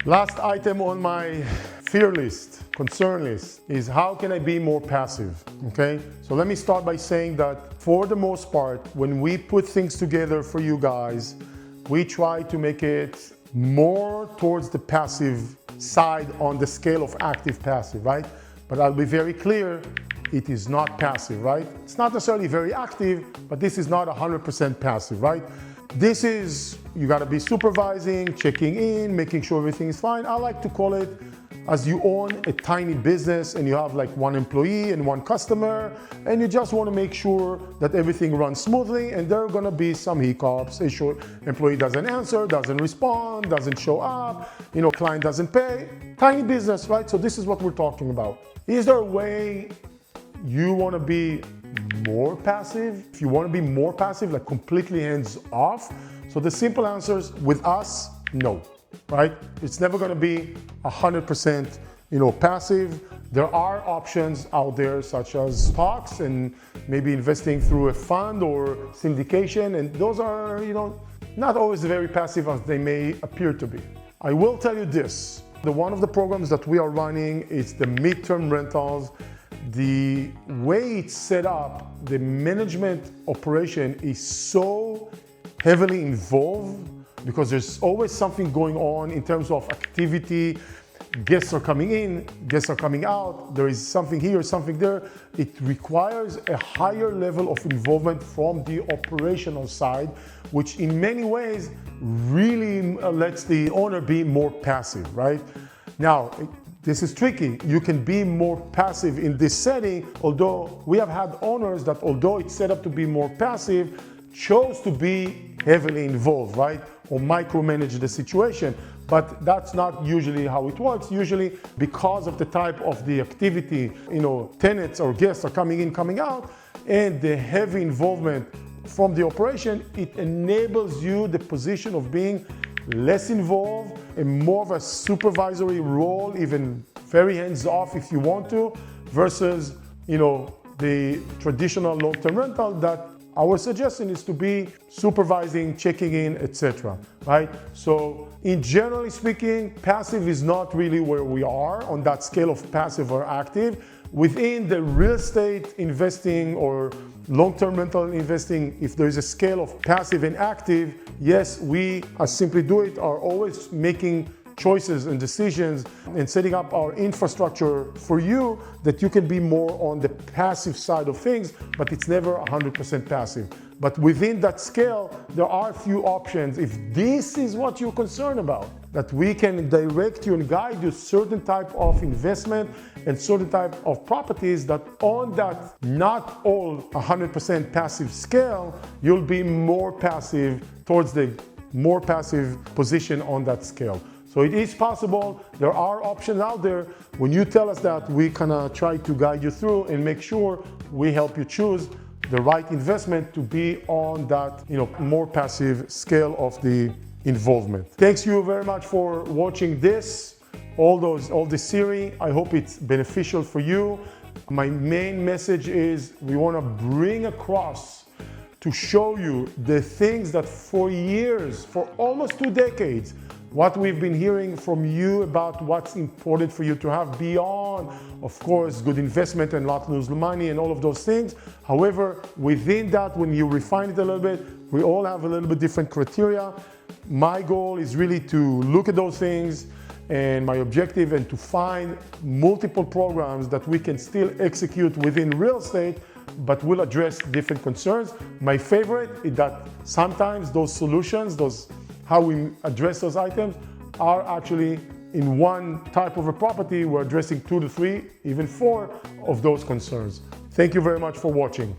Last item on my fear list, concern list, is how can I be more passive, okay? So let me start by saying that for the most part, when we put things together for you guys, we try to make it more towards the passive side on the scale of active passive, right? But I'll be very clear, it is not passive, right? It's not necessarily very active, but this is not 100% passive, right? This is, you gotta be supervising, checking in, making sure everything is fine. I like to call it as you own a tiny business and you have like one employee and one customer, and you just wanna make sure that everything runs smoothly, and there are gonna be some hiccups. Employee doesn't answer, doesn't respond, doesn't show up, client doesn't pay. Tiny business, right? So this is what we're talking about. Is there a way you wanna be more passive? If you want to be more passive, like completely hands off, so the simple answer is with us, no, right? It's never going to be 100% passive. There are options out there such as stocks and maybe investing through a fund or syndication, and those are not always very passive as they may appear to be. I will tell you this, one of the programs that we are running is the midterm rentals. The way it's set up, the management operation is so heavily involved because there's always something going on in terms of activity. Guests are coming in, guests are coming out, there is something here, something there. It requires a higher level of involvement from the operational side, which in many ways really lets the owner be more passive, right? Now, this is tricky. You can be more passive in this setting, although we have had owners that, although it's set up to be more passive, chose to be heavily involved, right? Or micromanage the situation. But that's not usually how it works. Usually, because of the type of the activity, tenants or guests are coming in, coming out, and the heavy involvement from the operation, it enables you the position of being less involved and more of a supervisory role, even very hands-off if you want to, versus the traditional long-term rental that our suggestion is to be supervising, checking in, etc. Right? So in generally speaking, passive is not really where we are on that scale of passive or active. Within the real estate investing or long-term rental investing, if there is a scale of passive and active, yes, we as Simply Do It are always making choices and decisions and setting up our infrastructure for you that you can be more on the passive side of things, but it's never 100% passive. But within that scale, there are a few options. If this is what you're concerned about, that we can direct you and guide you certain type of investment and certain type of properties that on that not all 100% passive scale, you'll be more passive towards the more passive position on that scale. So it is possible. There are options out there. When you tell us that, we kind of try to guide you through and make sure we help you choose the right investment to be on that more passive scale of the involvement. Thanks you very much for watching all this series. I hope it's beneficial for you. My main message is we want to bring across to show you the things that for years, for almost 2 decades, what we've been hearing from you about what's important for you to have beyond, of course, good investment and not lose money and all of those things. However, within that, when you refine it a little bit, we all have a little bit different criteria. My goal is really to look at those things and my objective and to find multiple programs that we can still execute within real estate, but will address different concerns. My favorite is that sometimes those solutions, how we address those items are actually in one type of a property, we're addressing 2 to 3, even 4 of those concerns. Thank you very much for watching.